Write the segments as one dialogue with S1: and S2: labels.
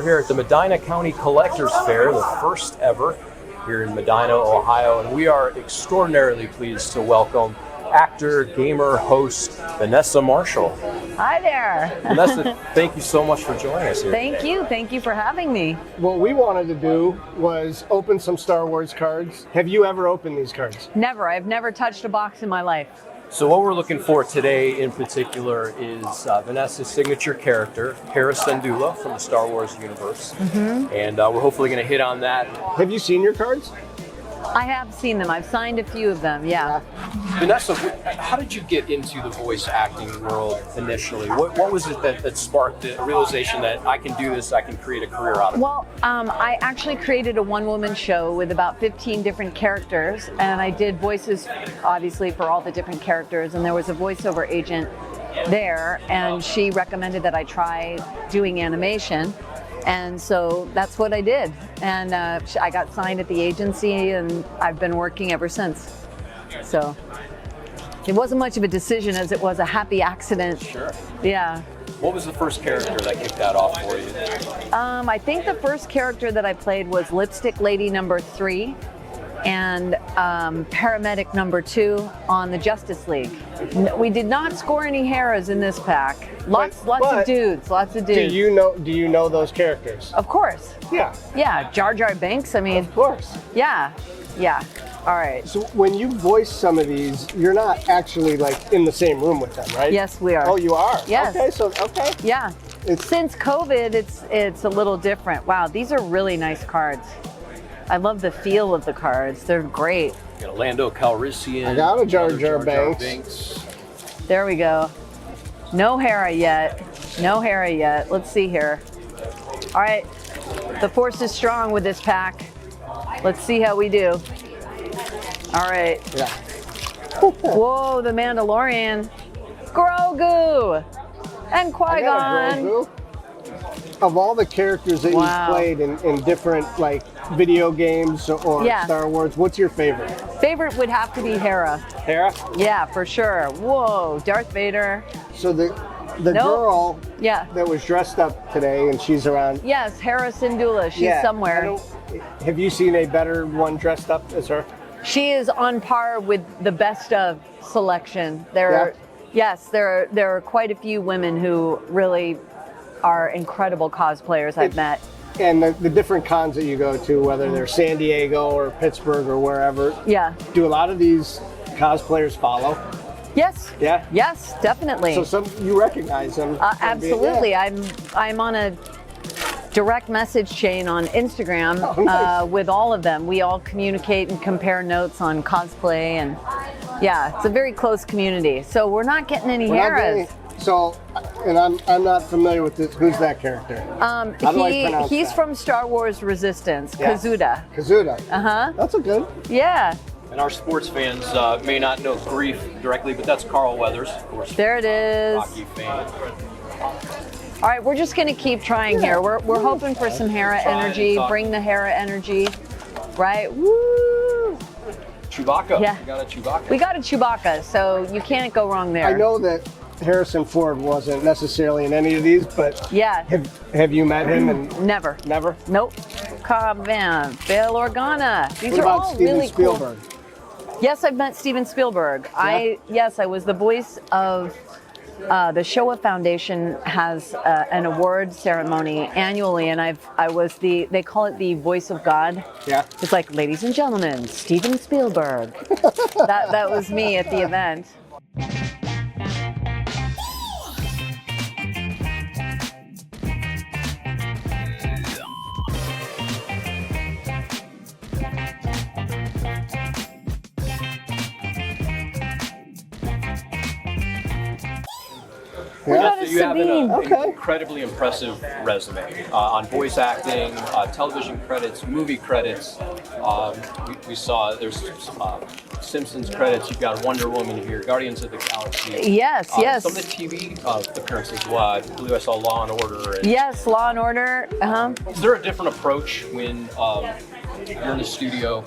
S1: here at the Medina County Collectors Fair, the first ever here in Medina, Ohio, and we are extraordinarily pleased to welcome actor, gamer, host Vanessa Marshall.
S2: Hi there.
S1: Vanessa, thank you so much for joining us here.
S2: Thank you for having me.
S3: What we wanted to do was open some Star Wars cards. Have you ever opened these cards?
S2: Never. I've never touched a box in my life.
S1: So what we're looking for today in particular is Vanessa's signature character, Hera Syndulla from the Star Wars universe. And we're hopefully going to hit on that.
S3: Have you seen your cards?
S2: I have seen them. I've signed a few of them, yeah.
S1: Vanessa, how did you get into the voice acting world initially? What was it that sparked the realization that I can do this, I can create a career out of it?
S2: Well, I actually created a one-woman show with about 15 different characters, and I did voices, obviously, for all the different characters, and there was a voiceover agent there, and she recommended that I try doing animation. And so that's what I did. And I got signed at the agency, and I've been working ever since. So it wasn't much of a decision as it was a happy accident.
S1: Sure.
S2: Yeah.
S1: What was the first character that kicked that off for you?
S2: I think the first character that I played was Lipstick Lady number 3 and Paramedic number 2 on the Justice League. We did not score any Heras in this pack. Lots of dudes.
S3: Do you know those characters?
S2: Of course.
S3: Yeah.
S2: Yeah, Jar Jar Binks, I mean.
S3: Of course.
S2: Yeah. All right.
S3: So when you voice some of these, you're not actually like in the same room with them, right?
S2: Yes, we are.
S3: Oh, you are?
S2: Yes.
S3: Okay.
S2: Yeah. Since COVID, it's a little different. Wow, these are really nice cards. I love the feel of the cards. They're great.
S1: You got a Lando Calrissian.
S3: I got a Jar Jar Binks.
S2: There we go. No Hera yet. Let's see here. All right. The force is strong with this pack. Let's see how we do. All right.
S3: Yeah.
S2: Whoa, the Mandalorian. Grogu. And Qui-Gon.
S3: Of all the characters that you've played in different like video games or Star Wars, what's your favorite?
S2: Favorite would have to be Hera.
S3: Hera?
S2: Yeah, for sure. Whoa, Darth Vader.
S3: So the girl that was dressed up today and she's around.
S2: Yes, Hera Syndulla. She's somewhere.
S3: Have you seen a better one dressed up as her?
S2: She is on par with the best of selection. There are quite a few women who really are incredible cosplayers I've met.
S3: And the different cons that you go to, whether they're San Diego or Pittsburgh or wherever.
S2: Yeah.
S3: Do a lot of these cosplayers follow?
S2: Yes.
S3: Yeah.
S2: Yes, definitely.
S3: So you recognize them?
S2: Absolutely. I'm on a direct message chain on Instagram with all of them. We all communicate and compare notes on cosplay, and it's a very close community. So we're not getting any Heras.
S3: I'm not familiar with this. Who's that character?
S2: He's from Star Wars Resistance, Kazuda.
S3: Kazuda. That's a good.
S2: Yeah.
S1: And our sports fans may not know Grief directly, but that's Carl Weathers, of course.
S2: There it is.
S1: Hockey fan.
S2: All right, we're just going to keep trying here. We're hoping for some Hera energy. Bring the Hera energy, right? Woo!
S1: Chewbacca.
S2: Yeah.
S1: We got a Chewbacca.
S2: We got a Chewbacca, so you can't go wrong there.
S3: I know that Harrison Ford wasn't necessarily in any of these, but have you met him? And
S2: Never.
S3: Never?
S2: Nope. Cobb Van, Bail Organa. These
S3: what
S2: are
S3: about
S2: all
S3: Steven
S2: really
S3: Spielberg?
S2: Cool. Yes, I've met Steven Spielberg.
S3: Yeah?
S2: I was the voice of the Showa Foundation has an award ceremony annually, and they call it the voice of God.
S3: Yeah.
S2: It's like, ladies and gentlemen, Steven Spielberg. that was me at the event.
S1: You have an incredibly impressive resume on voice acting, television credits, movie credits. We saw there's Simpsons credits. You've got Wonder Woman here, Guardians of the Galaxy.
S2: Yes.
S1: Some of the TV appearances. I believe I saw Law and Order.
S2: Yes, Law and Order.
S1: Is there a different approach when you're in the studio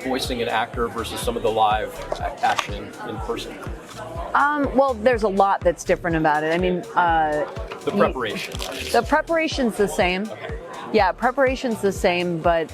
S1: voicing an actor versus some of the live action in person?
S2: Well, there's a lot that's different about it. I mean,
S1: The preparation.
S2: The preparation's the same.
S1: Okay.
S2: Yeah, preparation's the same, but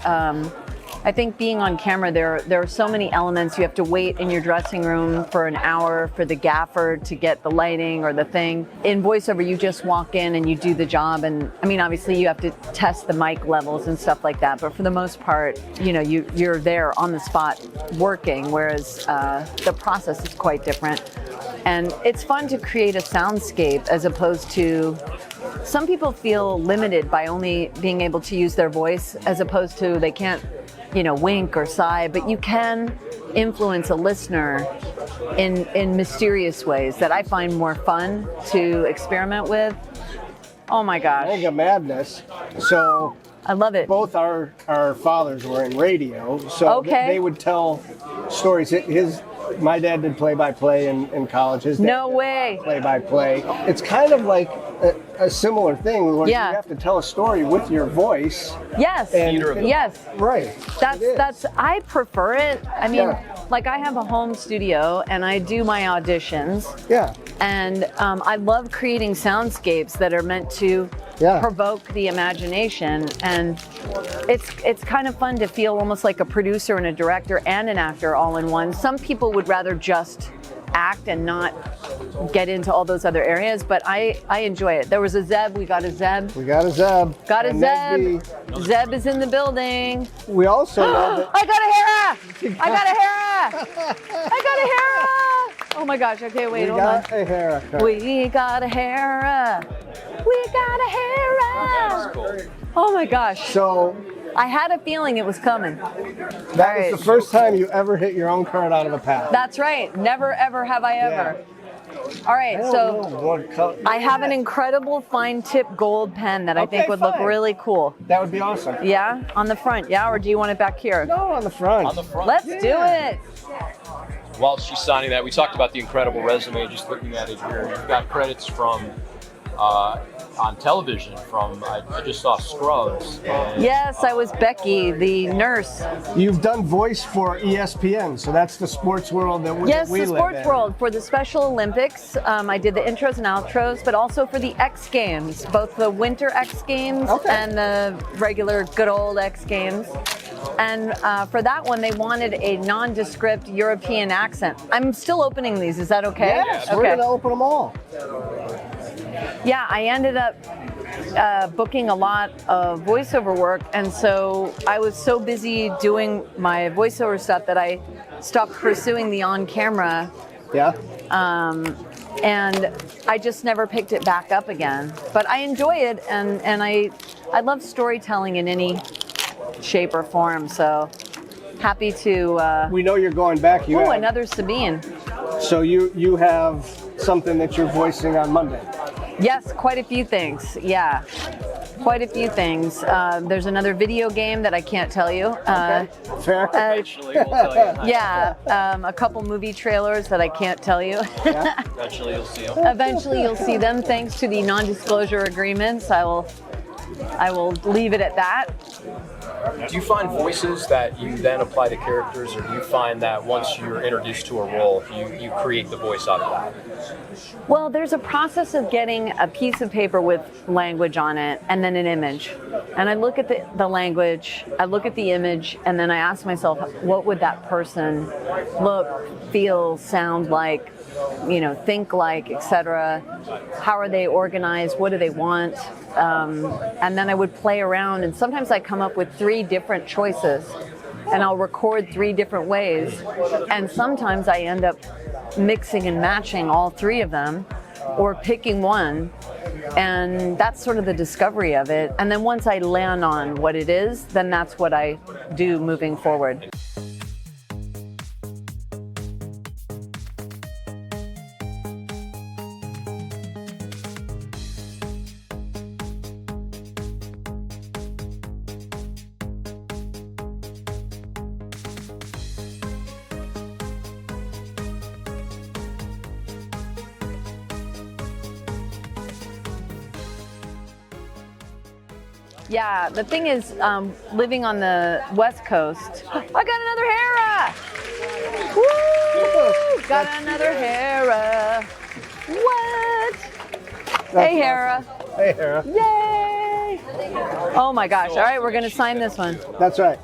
S2: I think being on camera, there are so many elements. You have to wait in your dressing room for an hour for the gaffer to get the lighting or the thing. In voiceover, you just walk in and you do the job. And I mean, obviously you have to test the mic levels and stuff like that. But for the most part, you know, you're there on the spot working, whereas the process is quite different. And it's fun to create a soundscape as opposed to, some people feel limited by only being able to use their voice as opposed to they can't, you know, wink or sigh, but you can influence a listener in mysterious ways that I find more fun to experiment with. Oh my gosh.
S3: Mega madness. So
S2: I love it.
S3: both our fathers were in radio, so
S2: Okay.
S3: they would tell stories. My dad did play-by-play in college. His dad
S2: No
S3: did
S2: way.
S3: play-by-play. It's kind of like a similar thing where
S2: Yeah.
S3: you have to tell a story with your voice.
S2: Yes.
S3: And
S2: Yes.
S3: right.
S2: That's I prefer it. I mean,
S3: Yeah.
S2: like I have a home studio and I do my auditions.
S3: Yeah.
S2: And I love creating soundscapes that are meant to
S3: Yeah.
S2: provoke the imagination. And it's kind of fun to feel almost like a producer and a director and an actor all in one. Some people would rather just act and not get into all those other areas, but I enjoy it. There was a Zeb, we got a Zeb.
S3: We got a Zeb.
S2: Got a
S3: And that'd
S2: Zeb. Zeb is in the building.
S3: We also know that
S2: I got a Hera! I got a Hera! I got a Hera! Oh my gosh, okay, wait,
S3: we
S2: hold on.
S3: got a haircut.
S2: We got a Hera! We got a Hera!
S1: That's cool.
S2: Oh my gosh.
S3: So
S2: I had a feeling it was coming.
S3: that
S2: Right.
S3: was the first time you ever hit your own card out of a pack.
S2: That's right. Never ever have I ever. All right,
S3: I don't
S2: so
S3: know what color.
S2: I have an incredible fine tip gold pen that I think
S3: Okay,
S2: would look
S3: fine.
S2: really cool.
S3: That would be awesome.
S2: Yeah? On the front, yeah? Or do you want it back here?
S3: No, on the front.
S1: On the front.
S2: Let's do
S3: Yeah.
S2: it.
S1: While she's signing that, we talked about the incredible resume. Just looking at it here, you've got credits from on television. From I just saw Scrubs. And,
S2: Yes, I was Becky, the nurse.
S3: You've done voice for ESPN, so that's the sports world that we,
S2: Yes,
S3: we
S2: the
S3: live
S2: sports
S3: in.
S2: world. For the Special Olympics, I did the intros and outros, but also for the X Games, both the Winter X Games
S3: Okay.
S2: and the regular good old X Games. And for that one, they wanted a nondescript European accent. I'm still opening these. Is that okay?
S3: Yes,
S2: Okay.
S3: we're gonna open them all.
S2: Yeah, I ended up booking a lot of voiceover work, and so I was so busy doing my voiceover stuff that I stopped pursuing the on-camera,
S3: Yeah.
S2: and I just never picked it back up again. But I enjoy it, and I love storytelling in any shape or form. So happy to.
S3: We know you're going back. You
S2: Oh,
S3: have,
S2: another Sabine.
S3: So you have something that you're voicing on Monday.
S2: Yes, quite a few things. Yeah, quite a few things. There's another video game that I can't tell you.
S3: Fair.
S1: eventually, we'll tell you.
S2: Yeah, a couple movie trailers that I can't tell you.
S1: Eventually, you'll see them.
S2: Eventually, you'll see them thanks to the non-disclosure agreements. I will leave it at that.
S1: Do you find voices that you then apply to characters, or do you find that once you're introduced to a role, you create the voice out of that?
S2: Well, there's a process of getting a piece of paper with language on it and then an image. And I look at the language, I look at the image, and then I ask myself, what would that person look, feel, sound like, think like, etc. How are they organized? What do they want? And then I would play around, and sometimes I come up with 3 different choices, and I'll record 3 different ways. And sometimes I end up mixing and matching all 3 of them, or picking one. And that's sort of the discovery of it. And then once I land on what it is, then that's what I do moving forward. Yeah, the thing is, living on the West Coast, I got another Hera! Woo! Got another Hera. What? Hey, Hera.
S3: Hey, Hera.
S2: Yay! Oh my gosh. All right, we're going to sign this one.
S3: That's right.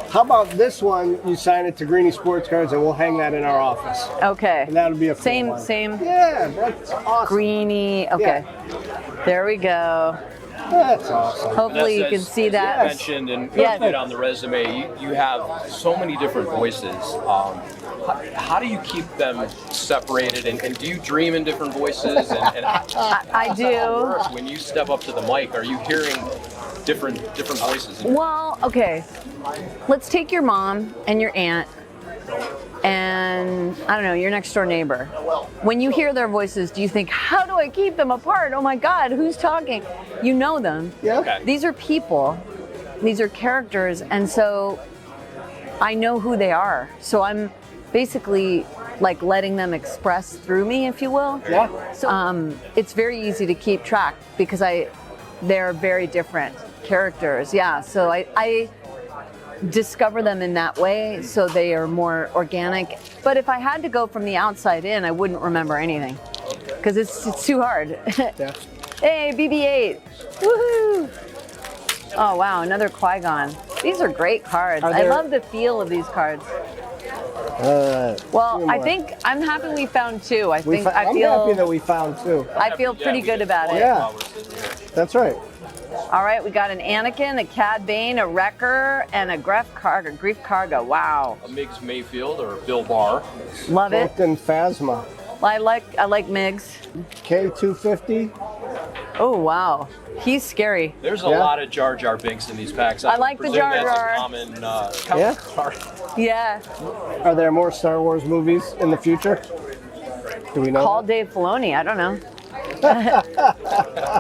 S3: How about this one? You sign it to Greenie Sports Cards, and we'll hang that in our office.
S2: Okay.
S3: And that'll be a cool one.
S2: Same.
S3: Yeah, that's awesome.
S2: Greenie. Okay.
S3: Yeah.
S2: There we go.
S3: That's awesome.
S2: Hopefully you can see that.
S1: As you mentioned and put on the resume, you have so many different voices. How do you keep them separated, and do you dream in different voices? And
S2: I do.
S1: When you step up to the mic, are you hearing different voices?
S2: Well, okay. Let's take your mom and your aunt and, I don't know, your next door neighbor. When you hear their voices, do you think, how do I keep them apart? Oh my God, who's talking? You know them.
S3: Yeah.
S1: Okay.
S2: These are people. These are characters. And so I know who they are. So I'm basically like letting them express through me, if you will.
S3: Yeah.
S2: So it's very easy to keep track because they're very different characters. Yeah. So I discover them in that way, so they are more organic. But if I had to go from the outside in, I wouldn't remember anything because it's too hard.
S3: Yeah.
S2: Hey, BB-8. Woohoo! Oh wow, another Qui-Gon. These are great cards. I love the feel of these cards. Well, I think I'm happy we found two.
S3: I'm happy that we found two.
S2: I feel pretty good about it.
S3: Yeah, that's right.
S2: All right, we got an Anakin, a Cad Bane, a Wrecker, and a Grief Karga. Wow.
S1: A Miggs Mayfield or Bill Barr.
S2: Love it.
S3: Both in Phasma.
S2: I like Miggs.
S3: K250.
S2: Oh wow, he's scary.
S1: There's a lot of Jar Jar Binks in these packs.
S2: I like the
S1: presume
S2: Jar
S1: that's
S2: Jar.
S1: a common card.
S2: Yeah.
S3: Are there more Star Wars movies in the future? Do we know?
S2: Call Dave Filoni. I don't know.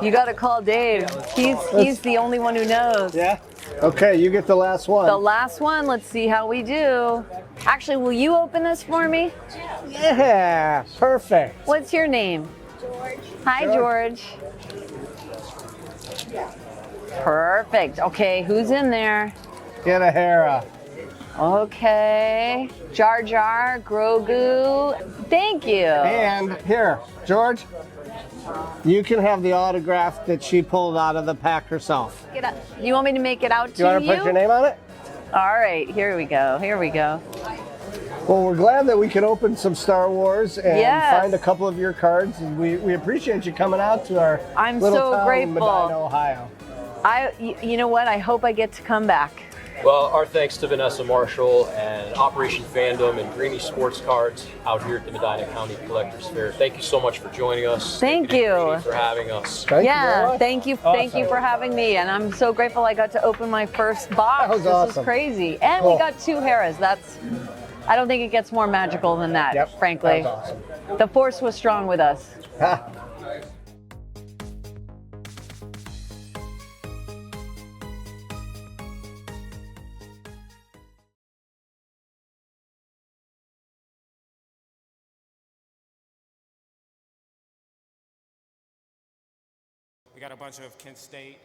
S2: You got to call Dave. He's the only one who knows.
S3: Yeah. Okay, you get the last one.
S2: The last one. Let's see how we do. Actually, will you open this for me?
S3: Yeah. Perfect.
S2: What's your name? George. Hi, George. Perfect. Okay, who's in there?
S3: Get a Hera.
S2: Okay. Jar Jar, Grogu. Thank you.
S3: And here, George, you can have the autograph that she pulled out of the pack herself.
S2: You want me to make it out to
S3: You want to put your name on it?
S2: All right, here we go. Here we go.
S3: Well, we're glad that we could open some Star Wars and
S2: Yes.
S3: find a couple of your cards. And we appreciate you coming out to our
S2: I'm
S3: little
S2: so
S3: town in
S2: grateful.
S3: Medina, Ohio.
S2: You know what? I hope I get to come back.
S1: Well, our thanks to Vanessa Marshall and Operation Fandom and Greenie Sports Cards out here at the Medina County Collectors Fair. Thank you so much for joining us.
S2: Thank you.
S1: Greenie, for having us.
S3: Thank you very much.
S2: Thank you for having me. And I'm so grateful I got to open my first box.
S3: That was
S2: This
S3: awesome.
S2: is crazy. And
S3: Cool.
S2: we got two Heras. I don't think it gets more magical than that,
S3: Yep,
S2: frankly.
S3: that's awesome.
S2: The Force was strong with us.
S4: We got a bunch of Kent State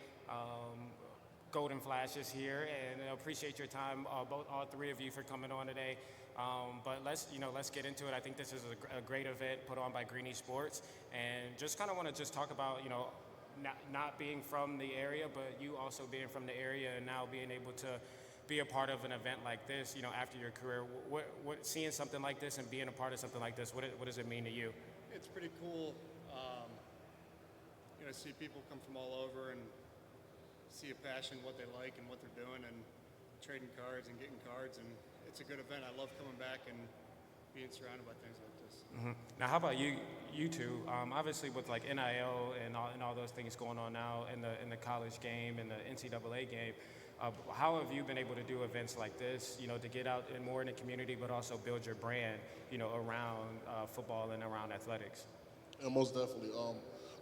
S4: Golden Flashes here, and I appreciate your time, all three of you, for coming on today. But let's get into it. I think this is a great event put on by Greenie Sports, and just kind of want to talk about not being from the area, but you also being from the area and now being able to be a part of an event like this. After your career, what seeing something like this and being a part of something like this, what does it mean to you?
S5: It's pretty cool. See people come from all over and see a passion, what they like and what they're doing, and trading cards and getting cards, and it's a good event. I love coming back and being surrounded by things like this.
S4: Mm-hmm. Now, how about you two? Obviously, with like NIL and all those things going on now in the college game and the NCAA game, how have you been able to do events like this? To get out and more in the community, but also build your brand, around football and around athletics.
S6: Yeah, most definitely.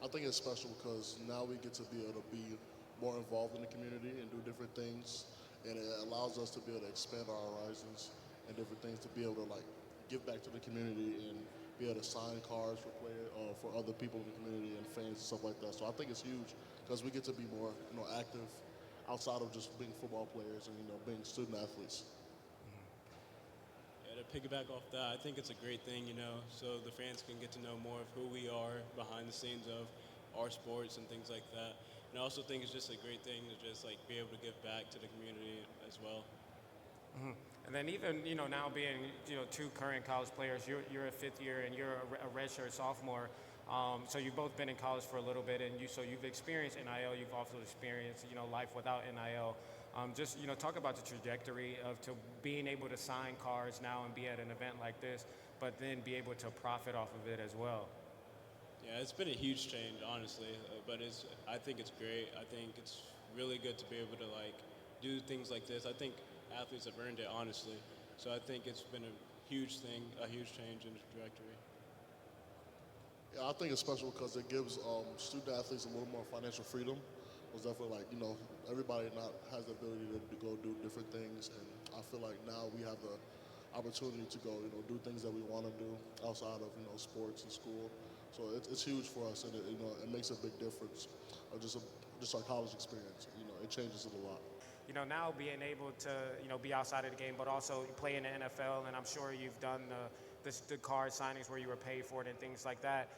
S6: I think it's special because now we get to be able to be more involved in the community and do different things, and it allows us to be able to expand our horizons and different things to be able to give back to the community and be able to sign cards for other people in the community and fans and stuff like that. So I think it's huge because we get to be more active outside of just being football players and being student athletes.
S7: To piggyback off that, I think it's a great thing, so the fans can get to know more of who we are behind the scenes of our sports and things like that. And I also think it's just a great thing to just like be able to give back to the community as well.
S4: And then even, now being, two current college players, you're a fifth year and you're a redshirt sophomore. So you've both been in college for a little bit, and so you've experienced NIL. You've also experienced, life without NIL. Just, talk about the trajectory of to being able to sign cards now and be at an event like this, but then be able to profit off of it as well.
S7: Yeah, it's been a huge change, honestly, but I think it's great. I think it's really good to be able to like do things like this. I think athletes have earned it, honestly. So I think it's been a huge thing, a huge change in the trajectory.
S6: Yeah, I think it's special because it gives student athletes a little more financial freedom. It's definitely like, everybody not has the ability to go do different things, and I feel like now we have the opportunity to go, do things that we want to do outside of, sports and school. So it's huge for us, and it makes a big difference. Just our college experience, it changes it a lot.
S4: Now being able to, be outside of the game, but also play in the NFL, and I'm sure you've done the card signings where you were paid for it and things like that.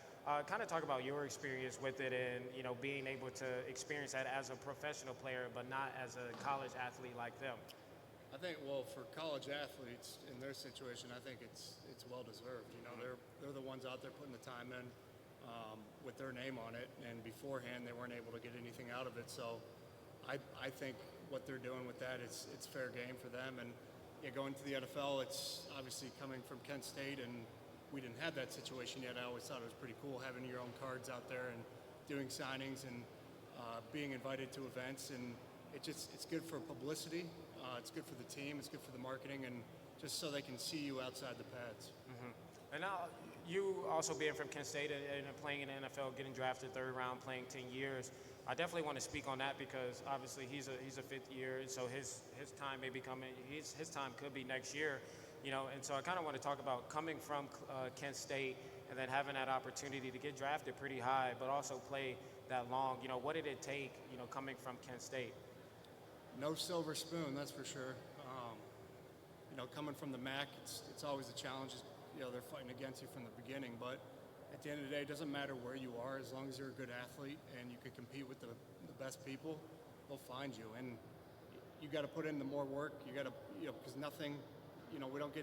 S4: Kind of talk about your experience with it and, being able to experience that as a professional player, but not as a college athlete like them.
S5: I think, well, for college athletes in their situation, I think it's well deserved. They're the ones out there putting the time in with their name on it, and beforehand they weren't able to get anything out of it. So I think what they're doing with that, it's fair game for them. And yeah, going to the NFL, it's obviously coming from Kent State, and we didn't have that situation yet. I always thought it was pretty cool having your own cards out there and doing signings and being invited to events, and it's good for publicity. It's good for the team. It's good for the marketing, and just so they can see you outside the pads.
S4: Mm-hmm. And now you also being from Kent State and playing in the NFL, getting drafted third round, playing 10 years. I definitely want to speak on that because obviously he's a fifth year, so his time may be coming. His time could be next year, And so I kind of want to talk about coming from Kent State and then having that opportunity to get drafted pretty high, but also play that long. What did it take, coming from Kent State?
S5: No silver spoon, that's for sure. Coming from the MAC, it's always a challenge. They're fighting against you from the beginning, but at the end of the day, it doesn't matter where you are, as long as you're a good athlete and you can compete with the best people, they'll find you. And you got to put in the more work. You got to, because nothing, we don't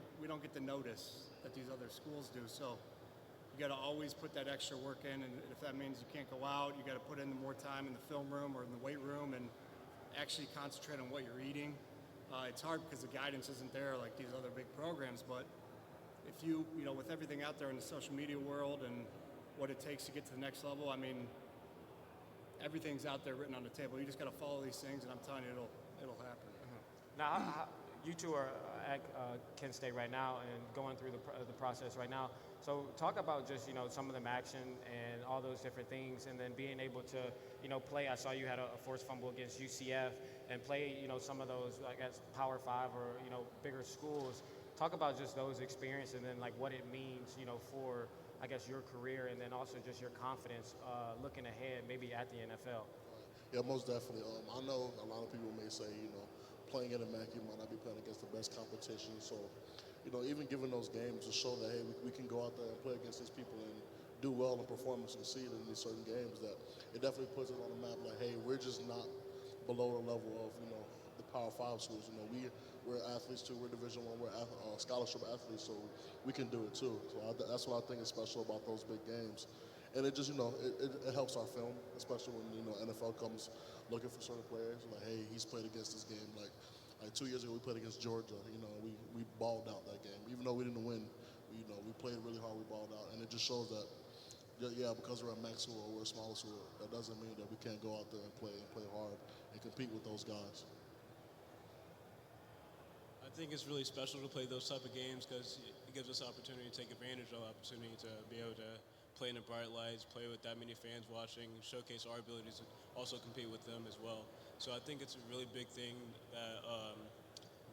S5: get the notice that these other schools do. So you got to always put that extra work in, and if that means you can't go out, you got to put in more time in the film room or in the weight room and actually concentrate on what you're eating. It's hard because the guidance isn't there like these other big programs, but if you, with everything out there in the social media world and what it takes to get to the next level, I mean, everything's out there written on the table. You just got to follow these things, and I'm telling you, it'll happen.
S4: Mm-hmm. Now, you two are at Kent State right now and going through the process right now. So talk about just, some of them action and all those different things, and then being able to, play. I saw you had a forced fumble against UCF and play, some of those, I guess, Power 5 or, bigger schools. Talk about just those experiences and then like what it means, for, I guess, your career and then also just your confidence looking ahead, maybe at the NFL.
S6: Yeah, most definitely. I know a lot of people may say, playing in a MAC, you might not be playing against the best competition. So, even given those games to show that, hey, we can go out there and play against these people and do well and perform and succeed in these certain games, that it definitely puts it on the map like, hey, we're just not below the level of, the Power 5 schools. We're athletes too. We're Division I. We're scholarship athletes, so we can do it too. So that's what I think is special about those big games. And it just, it helps our film, especially when, NFL comes looking for certain players. Like, hey, he's played against this game. Like 2 years ago, we played against Georgia. We balled out that game. Even though we didn't win, we played really hard, we balled out. And it just shows that, yeah, because we're a MAC school or we're a smaller school, that doesn't mean that we can't go out there and play hard and compete with those guys.
S7: I think it's really special to play those type of games because it gives us the opportunity to take advantage of the opportunity to be able to play in the bright lights, play with that many fans watching, showcase our abilities to also compete with them as well. So I think it's a really big thing that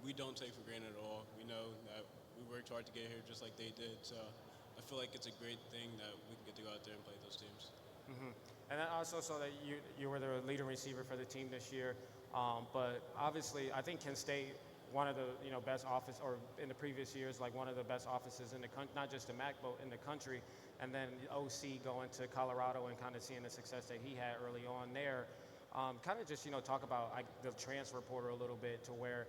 S7: we don't take for granted at all. We know that we worked hard to get here just like they did. So I feel like it's a great thing that we can get to go out there and play those teams.
S4: Mm-hmm. And I also saw that you were the leading receiver for the team this year. But obviously, I think Kent State one of the best office, or in the previous years, like one of the best offices in the country, not just the MAC, but in the country. And then OC going to Colorado and kind of seeing the success that he had early on there. Kind of just talk about the transfer portal a little bit, to where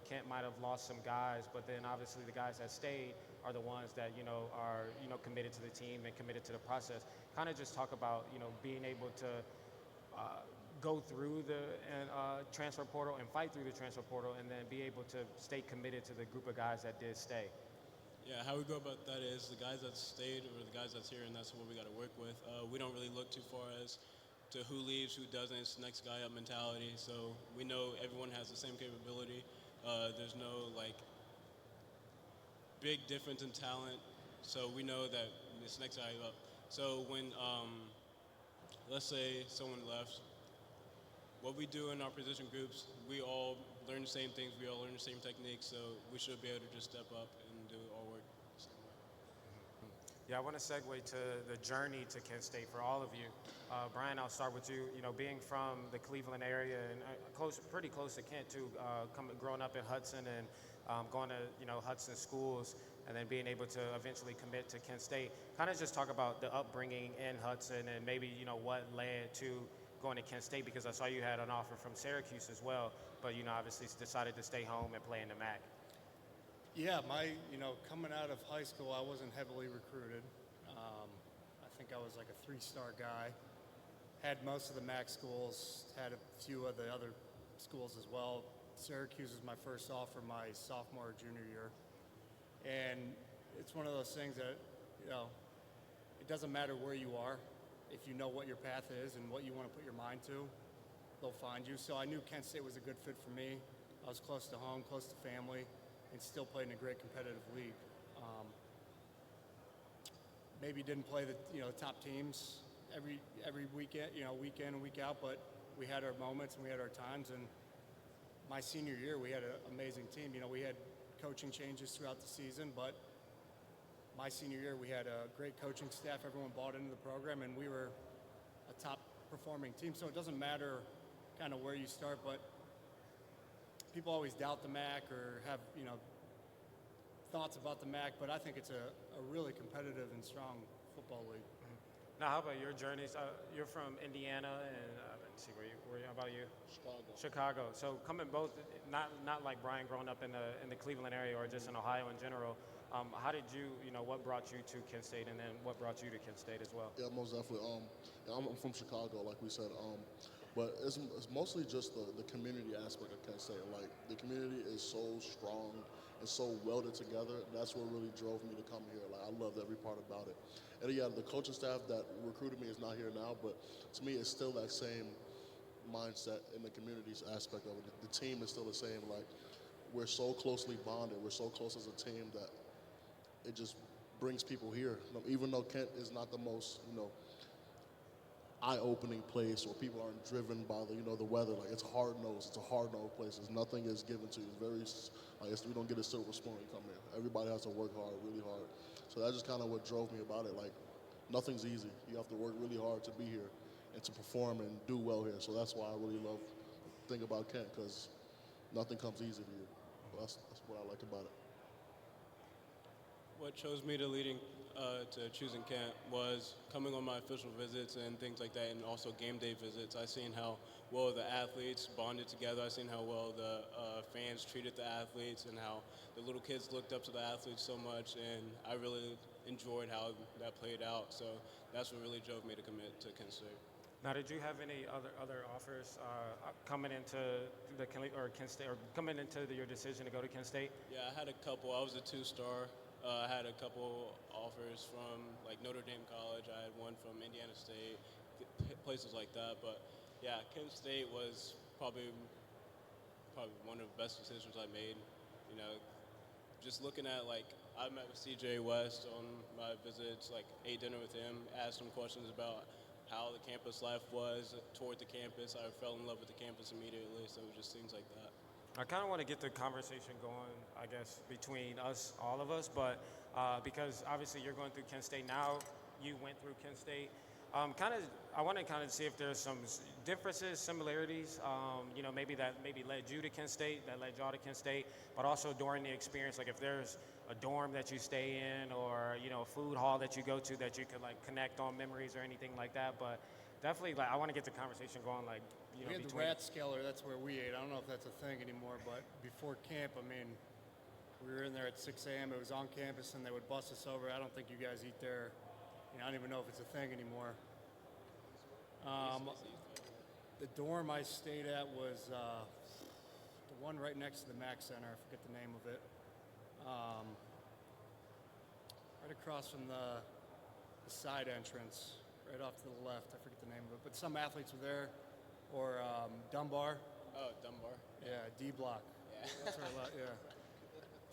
S4: Kent might have lost some guys, but then obviously the guys that stayed are the ones that are committed to the team and committed to the process. Kind of just talk about being able to go through the transfer portal and fight through the transfer portal, and then be able to stay committed to the group of guys that did stay.
S7: Yeah, how we go about that is the guys that stayed or the guys that's here, and that's what we got to work with. We don't really look too far as to who leaves, who doesn't. It's next guy up mentality. So we know everyone has the same capability. There's no big difference in talent. So we know that it's next guy up. So when let's say someone left, what we do in our position groups, we all learn the same things. We all learn the same techniques. So we should be able to just step up and do our work the same way.
S4: Yeah, I want to segue to the journey to Kent State for all of you. Brian, I'll start with you. Being from the Cleveland area and pretty close to Kent too, growing up in Hudson and going to Hudson schools, and then being able to eventually commit to Kent State. Kind of just talk about the upbringing in Hudson and maybe what led to going to Kent State, because I saw you had an offer from Syracuse as well, but obviously decided to stay home and play in the MAC.
S5: Yeah, coming out of high school, I wasn't heavily recruited. I think I was like a 3-star guy. Had most of the MAC schools, had a few of the other schools as well. Syracuse was my first offer my sophomore or junior year. And it's one of those things that, it doesn't matter where you are. If you know what your path is and what you want to put your mind to, they'll find you. So I knew Kent State was a good fit for me. I was close to home, close to family, and still played in a great competitive league. Maybe didn't play the top teams every weekend, week in and week out, but we had our moments and we had our times. And my senior year, we had an amazing team. We had coaching changes throughout the season, but my senior year, we had a great coaching staff. Everyone bought into the program, and we were a top performing team. So it doesn't matter kind of where you start, but people always doubt the MAC or have, thoughts about the MAC, but I think it's a really competitive and strong football league.
S4: Now, how about your journeys? You're from Indiana, and let's see, how about you? Chicago. So coming both, not like Brian growing up in the Cleveland area or just in Ohio in general. How did you, what brought you to Kent State, and then what brought you to Kent State as well?
S6: Yeah, most definitely. I'm from Chicago, like we said. But it's mostly just the community aspect of Kent State. Like, the community is so strong and so welded together. That's what really drove me to come here. Like, I loved every part about it. And yeah, the coaching staff that recruited me is not here now, but to me, it's still that same mindset in the community's aspect of it. The team is still the same. Like, we're so closely bonded. We're so close as a team that it just brings people here. Even though Kent is not the most, eye-opening place, or people aren't driven by the weather. Like, it's hard-nosed. It's a hard-nosed place. Nothing is given to you. It's very, we don't get a silver spoon when you come here. Everybody has to work hard, really hard. So that's just kind of what drove me about it. Like, nothing's easy. You have to work really hard to be here and to perform and do well here. So that's why I really love the thing about Kent, because nothing comes easy to you. But that's what I like about it.
S7: What chose me to choosing Kent was coming on my official visits and things like that, and also game day visits. I seen how well the athletes bonded together. I seen how well the fans treated the athletes, and how the little kids looked up to the athletes so much, and I really enjoyed how that played out. So that's what really drove me to commit to Kent State.
S4: Now, did you have any other offers coming into Kent State, or coming into your decision to go to Kent State?
S7: Yeah, I had a couple. I was a 2-star. I had a couple offers from Notre Dame College. I had one from Indiana State, places like that. But yeah, Kent State was probably one of the best decisions I made. Just looking at I met with CJ West on my visits, ate dinner with him, asked him questions about how the campus life was toward the campus. I fell in love with the campus immediately. So it was just things like that.
S4: I kind of want to get the conversation going, I guess, between all of us, but because obviously you're going through Kent State now, you went through Kent State. I want to kind of see if there's some differences, similarities. Maybe that led you to Kent State, that led y'all to Kent State, but also during the experience, like if there's a dorm that you stay in, or a food hall that you go to that you could like connect on memories or anything like that. But definitely, like I want to get the conversation going. Like
S5: we had the Rat Scaler. That's where we ate. I don't know if that's a thing anymore, but before camp, I mean, we were in there at 6 a.m. It was on campus, and they would bus us over. I don't think you guys eat there. I don't even know if it's a thing anymore. The dorm I stayed at was the one right next to the Mac Center. I forget the name of it. Right across from the side entrance, right off to the left. I forget the name of it. But some athletes were there. Or Dunbar.
S7: Oh, Dunbar.
S5: Yeah, D Block.
S7: Yeah.
S5: That's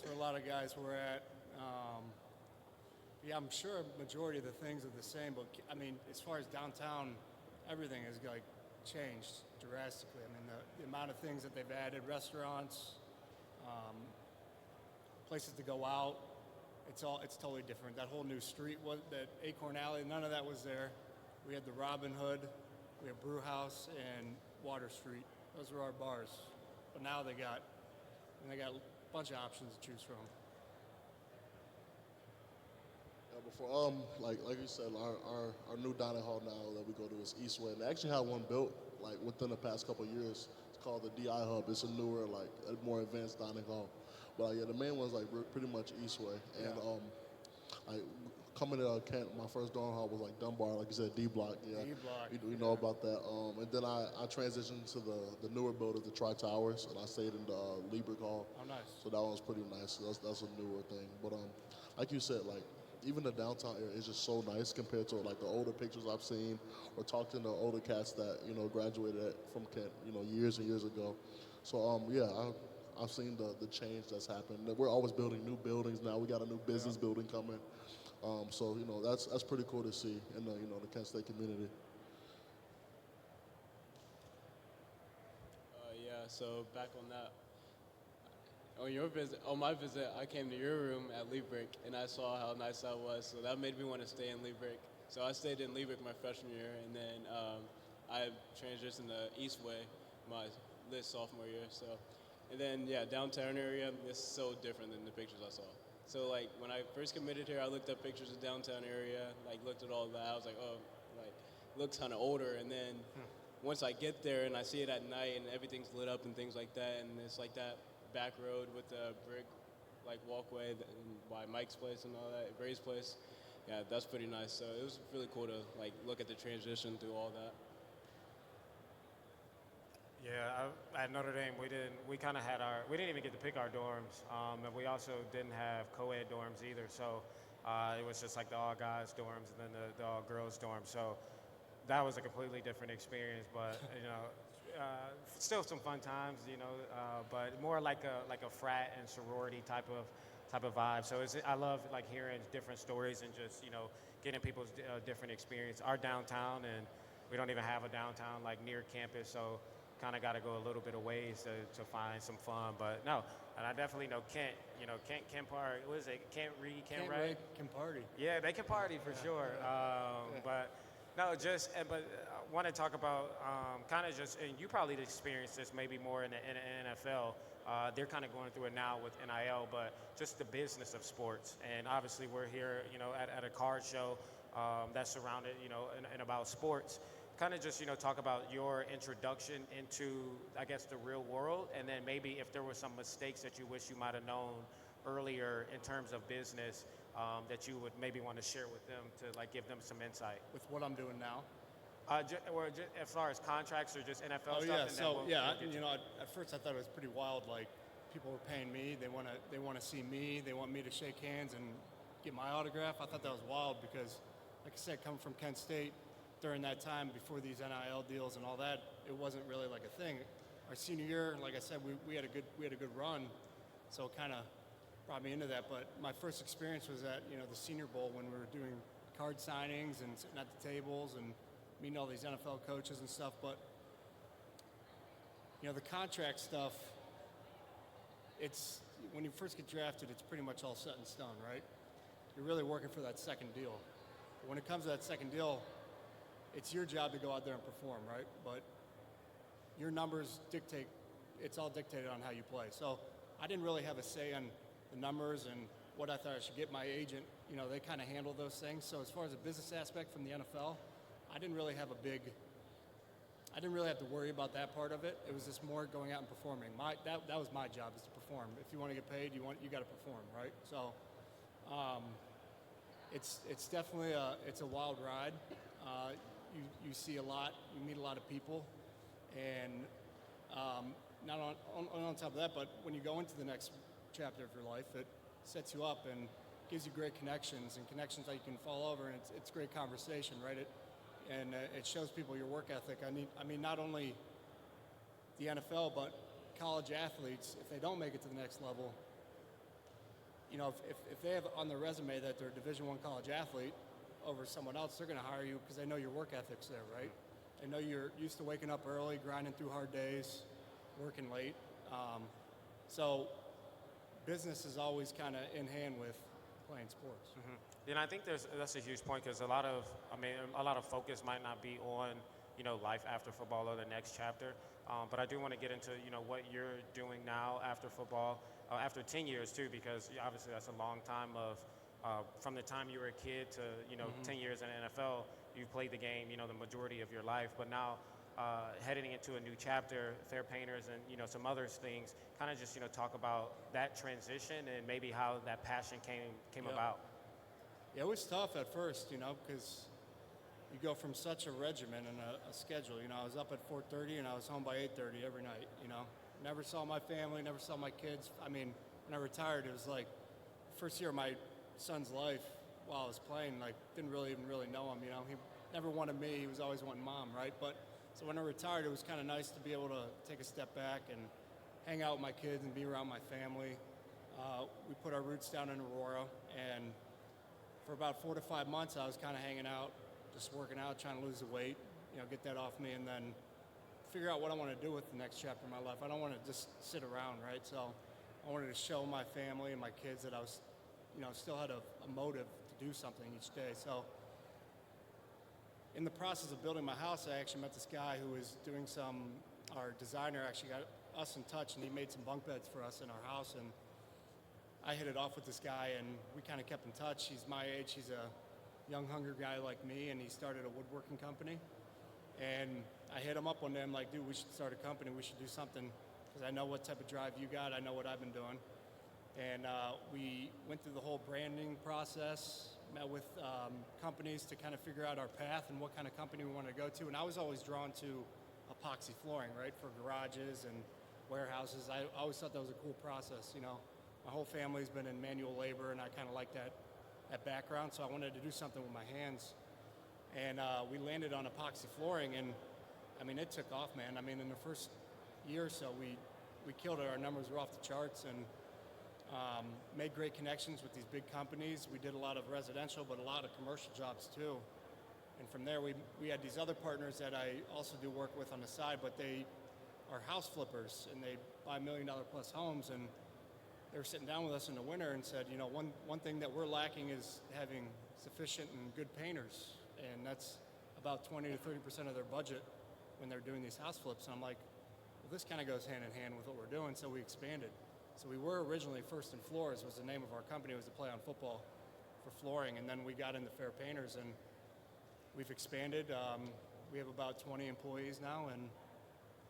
S5: where a lot of guys were at. Yeah, I'm sure a majority of the things are the same, but I mean, as far as downtown, everything has like changed drastically. I mean, the amount of things that they've added, restaurants, places to go out, it's totally different. That whole new street, that Acorn Alley, none of that was there. We had the Robin Hood, we had Brew House, and Water Street. Those were our bars. But now they got a bunch of options to choose from.
S6: Yeah, before like you said, our new dining hall now that we go to is Eastway, and they actually had one built like within the past couple of years. It's called the DI Hub. It's a newer, like a more advanced dining hall. But yeah, the main one's like pretty much Eastway, and like coming to Kent, my first dorm hall was like Dunbar, like you said, D Block. Yeah,
S5: D Block.
S6: We know about that. And then I transitioned to the newer building, the Tri Towers, and I stayed in the Liebert Hall.
S5: Oh, nice.
S6: So that one was pretty nice. That's a newer thing. But like you said, like even the downtown area is just so nice compared to like the older pictures I've seen or talked to the older cats that graduated from Kent years and years ago. So yeah, I've seen the change that's happened. We're always building new buildings now. We got a new business building coming. So that's pretty cool to see in the Kent State community.
S7: Yeah. So back on that. On my visit, I came to your room at Liebert, and I saw how nice that was. So that made me want to stay in Liebert. So I stayed in Liebert my freshman year, and then I transitioned to Eastway my sophomore year. So, and then downtown area is so different than the pictures I saw. So like when I first committed here, I looked up pictures of downtown area, like looked at all that. I was like, oh, like looks kind of older. And then once I get there and I see it at night and everything's lit up and things like that, and it's like that back road with the brick like walkway by Mike's place and all that, Ray's place. Yeah, that's pretty nice. So it was really cool to like look at the transition through all that.
S4: Yeah, at Notre Dame, we didn't even get to pick our dorms, and we also didn't have co-ed dorms either. So it was just like the all guys dorms and then the all girls dorms. So that was a completely different experience, but still some fun times, but more like a frat and sorority type of vibe. So I love like hearing different stories and just getting people's different experience. Our downtown, and we don't even have a downtown like near campus, so kind of got to go a little bit of ways to find some fun. But no, and I definitely know Kent. Kent party. What is it? Kent read, Kent write.
S5: Can party.
S4: Yeah, they can party for sure. But no, but I want to talk about kind of just, and you probably experienced this maybe more in the NFL. They're kind of going through it now with NIL, but just the business of sports. And obviously we're here, at a card show that's surrounded, and about sports. Kind of just, talk about your introduction into, I guess, the real world, and then maybe if there were some mistakes that you wish you might have known earlier in terms of business that you would maybe want to share with them to like give them some insight.
S5: With what I'm doing now?
S4: Or just as far as contracts or just NFL stuff?
S5: Yeah, so at first I thought it was pretty wild. Like people were paying me, they want to see me, they want me to shake hands and get my autograph. I thought that was wild because, like I said, coming from Kent State, during that time before these NIL deals and all that, it wasn't really like a thing. Our senior year, like I said, we had a good run, so it kind of brought me into that. But my first experience was at the Senior Bowl when we were doing card signings and sitting at the tables and meeting all these NFL coaches and stuff. But the contract stuff, it's when you first get drafted, it's pretty much all set in stone, right? You're really working for that second deal. But when it comes to that second deal, it's your job to go out there and perform, right? But your numbers dictate, it's all dictated on how you play. So I didn't really have a say on the numbers and what I thought I should get. My agent, you know, they kind of handle those things. So as far as a business aspect from the NFL, I didn't really have to worry about that part of it. It was just more going out and performing. That was my job, is to perform. If you want to get paid, you got to perform, right? So it's definitely it's a wild ride. You see a lot, you meet a lot of people, and not on top of that, but when you go into the next chapter of your life, it sets you up and gives you great connections and connections that you can fall over, and it's great conversation, right? It shows people your work ethic. I mean, not only the NFL, but college athletes, if they don't make it to the next level, you know, if they have on their resume that they're a Division I college athlete over someone else, they're going to hire you because they know your work ethic's there, right? They know you're used to waking up early, grinding through hard days, working late. So business is always kind of in hand with playing sports.
S4: Mm-hmm. And I think that's a huge point, because a lot of focus might not be on, you know, life after football or the next chapter. But I do want to get into, you know, what you're doing now after football, after 10 years too, because obviously that's a long time of, from the time you were a kid to, you know, 10 years in the NFL, you played the game, you know, the majority of your life. But now heading into a new chapter, Fair Painters and, you know, some other things, kind of just, you know, talk about that transition and maybe how that passion came about.
S5: Yeah, it was tough at first, you know, because you go from such a regimen and a schedule. You know, I was up at 4:30 and I was home by 8:30 every night, you know. Never saw my family, never saw my kids. I mean, when I retired, it was like first year of my son's life while I was playing, like, didn't really know him, you know. He never wanted me, he was always wanting mom, right? But so when I retired, it was kind of nice to be able to take a step back and hang out with my kids and be around my family. We put our roots down in Aurora, and for about 4 to 5 months, I was kind of hanging out, just working out, trying to lose the weight, you know, get that off me, and then figure out what I want to do with the next chapter of my life. I don't want to just sit around, right? So I wanted to show my family and my kids that I was, you know, still had a motive to do something each day. So in the process of building my house, I actually met this guy who was doing our designer actually got us in touch, and he made some bunk beds for us in our house, and I hit it off with this guy, and we kind of kept in touch. He's my age. He's a young, hungry guy like me, and he started a woodworking company. And I hit him up one day. I'm like, dude, we should start a company. We should do something, because I know what type of drive you got. I know what I've been doing. And we went through the whole branding process, met with companies to kind of figure out our path and what kind of company we wanted to go to. And I was always drawn to epoxy flooring, right, for garages and warehouses. I always thought that was a cool process, you know. My whole family's been in manual labor, and I kind of like that background, so I wanted to do something with my hands. And we landed on epoxy flooring, and I mean, it took off, man. I mean, in the first year or so, we killed it. Our numbers were off the charts, and made great connections with these big companies. We did a lot of residential, but a lot of commercial jobs too. And from there, we had these other partners that I also do work with on the side, but they are house flippers, and they buy $1 million plus homes. And they were sitting down with us in the winter and said, you know, one thing that we're lacking is having sufficient and good painters, and that's about 20 to 30% of their budget when they're doing these house flips. And I'm like, well, this kind of goes hand in hand with what we're doing, so we expanded. So we were originally First and Floors was the name of our company. It was to play on football for flooring, and then we got into Fair Painters, and we've expanded. We have about 20 employees now, and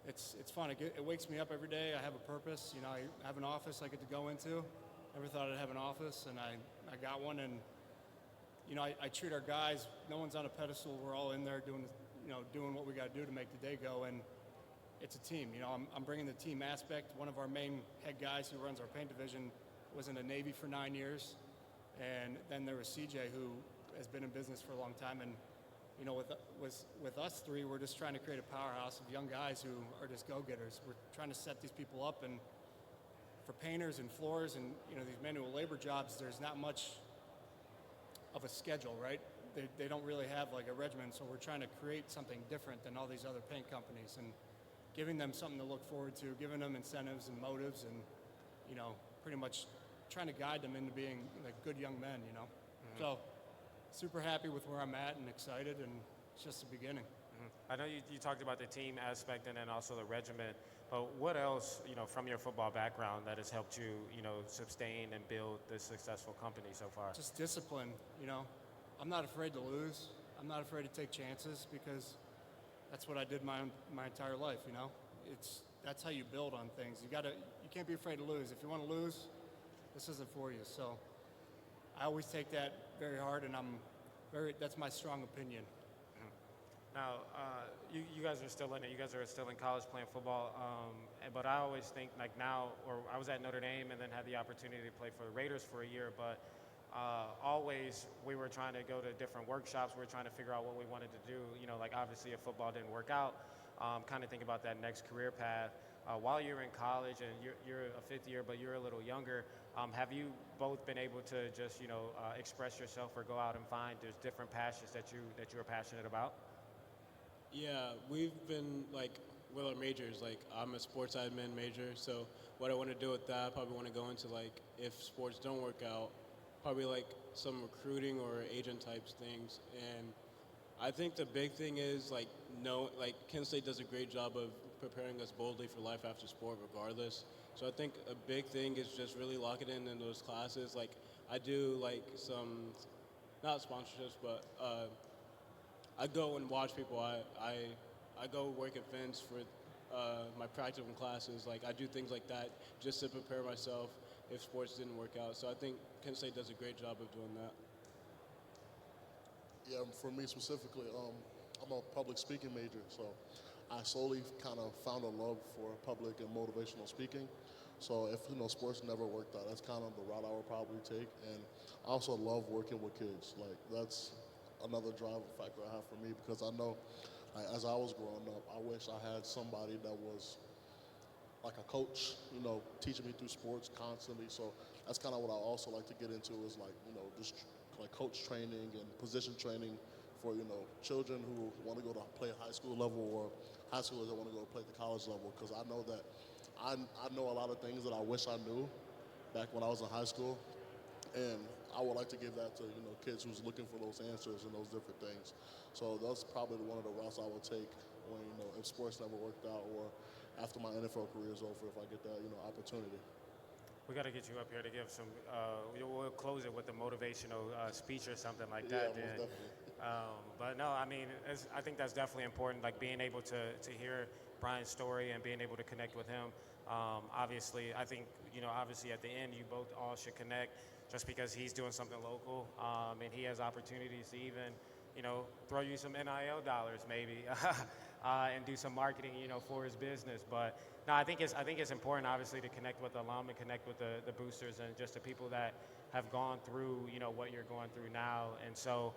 S5: it's fun. It wakes me up every day. I have a purpose. You know, I have an office I get to go into. Never thought I'd have an office, and I got one. And you know, I treat our guys. No one's on a pedestal. We're all in there doing what we got to do to make the day go. And it's a team. You know, I'm bringing the team aspect. One of our main head guys who runs our paint division was in the Navy for 9 years, and then there was CJ, who has been in business for a long time. And you know, with us three, we're just trying to create a powerhouse of young guys who are just go-getters. We're trying to set these people up, and for painters and floors and, you know, these manual labor jobs, there's not much of a schedule, right? They don't really have like a regimen, so we're trying to create something different than all these other paint companies, and giving them something to look forward to, giving them incentives and motives, and, you know, pretty much trying to guide them into being like good young men, you know. Mm-hmm. So super happy with where I'm at and excited, and it's just the beginning.
S4: I know you talked about the team aspect and then also the regiment, but what else, from your football background that has helped you, sustain and build this successful company so far?
S5: Just discipline, I'm not afraid to lose. I'm not afraid to take chances because that's what I did my entire life, That's how you build on things. You can't be afraid to lose. If you want to lose, this isn't for you. So I always take that very hard, and that's my strong opinion.
S4: Now, you guys are still in it. You guys are still in college playing football. But I always think like now, or I was at Notre Dame and then had the opportunity to play for the Raiders for a year. But always we were trying to go to different workshops. We were trying to figure out what we wanted to do. Like obviously if football didn't work out, kind of think about that next career path. While you're in college and you're a fifth year, but you're a little younger, have you both been able to just express yourself or go out and find there's different passions that you are passionate about?
S7: Yeah, we've been with our majors, I'm a sports admin major, so what I want to do with that, I probably want to go into if sports don't work out, probably some recruiting or agent types things. And I think the big thing is Kent State does a great job of preparing us boldly for life after sport regardless. So I think a big thing is just really locking in those classes. I do some, not sponsorships, but I go and watch people. I go work at Vince for my practicum classes. I do things like that just to prepare myself if sports didn't work out. So I think Kent State does a great job of doing that.
S6: Yeah, for me specifically, I'm a public speaking major, so I slowly kind of found a love for public and motivational speaking. So if sports never worked out, that's kind of the route I would probably take. And I also love working with kids. That's another driving factor I have for me because I know as I was growing up, I wish I had somebody that was like a coach, teaching me through sports constantly. So that's kind of what I also like to get into is just coach training and position training for, children who want to go to play at high school level or high schoolers that want to go play at the college level. Because I know that I know a lot of things that I wish I knew back when I was in high school. And I would like to give that to, kids who's looking for those answers and those different things. So that's probably one of the routes I would take when, if sports never worked out or after my NFL career is over, if I get that, opportunity.
S4: We got to get you up here to give some, we'll close it with a motivational speech or something like that.
S6: Yeah, most definitely.
S4: But no, I mean, I think that's definitely important, being able to hear Brian's story and being able to connect with him. Obviously, I think, obviously at the end, you both all should connect just because he's doing something local and he has opportunities to even, throw you some NIL dollars maybe and do some marketing, for his business. But no, I think it's important, obviously, to connect with the alum and connect with the boosters and just the people that have gone through, what you're going through now. And so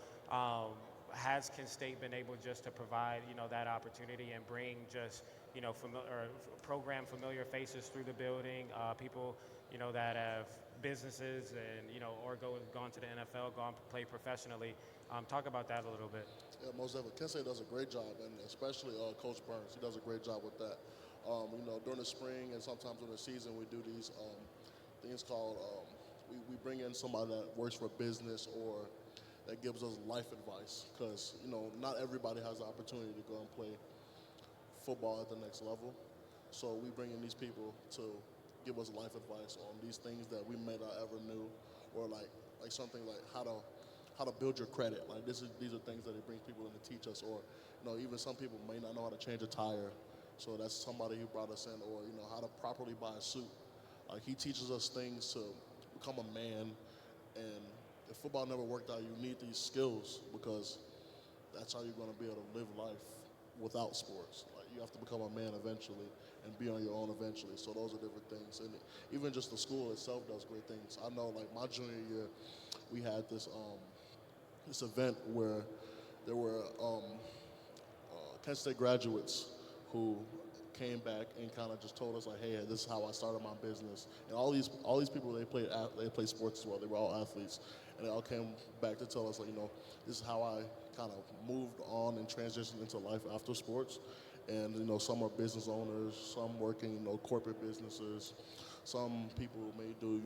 S4: has Kent State been able just to provide, that opportunity and bring just, program familiar faces through the building, people, that have businesses and, or gone to the NFL, gone to play professionally. Talk about that a little bit.
S6: Yeah, most definitely. Kent State does a great job, and especially Coach Burns. He does a great job with that. During the spring and sometimes during the season, we do these things called, we bring in somebody that works for business or that gives us life advice because, not everybody has the opportunity to go and play football at the next level. So we bring in these people to give us life advice on these things that we may not ever knew or like something like how to build your credit. These are things that it brings people in to teach us, or even some people may not know how to change a tire. So that's somebody who brought us in, or how to properly buy a suit. He teaches us things to become a man, and if football never worked out, you need these skills because that's how you're going to be able to live life without sports. You have to become a man eventually and be on your own eventually. So those are different things. And even just the school itself does great things. I know my junior year, we had this this event where there were Kent State graduates who came back and kind of just told us hey, this is how I started my business. And all these people, they played sports as well. They were all athletes, and they all came back to tell us this is how I kind of moved on and transitioned into life after sports. And some are business owners, some working corporate businesses, some people may do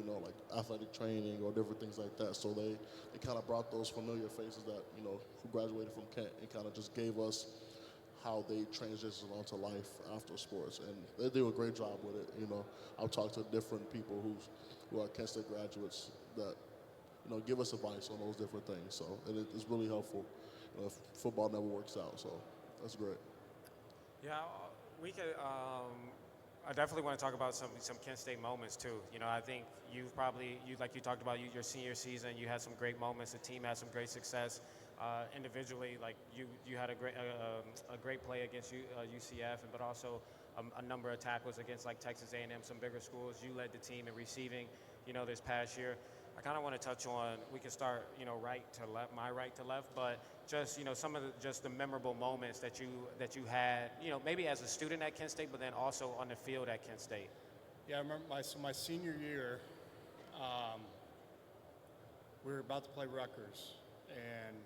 S6: athletic training or different things like that. So they kind of brought those familiar faces that, you know, who graduated from Kent and kind of just gave us how they transitioned onto life after sports. And they do a great job with it. You know, I've talked to different people who are Kent State graduates that, you know, give us advice on those different things. So it's really helpful, you know, if football never works out. So that's great.
S4: Yeah, we could. I definitely want to talk about some Kent State moments too. You know, I think like you talked about your senior season, you had some great moments. The team had some great success individually. Like you had a great play against UCF, but also a number of tackles against like Texas A&M, some bigger schools. You led the team in receiving, you know, this past year. I kind of want to touch on, we can start, you know, right to left, my right to left, but just, you know, some of the memorable moments that you had, you know, maybe as a student at Kent State, but then also on the field at Kent State.
S5: Yeah, I remember my senior year, we were about to play Rutgers, and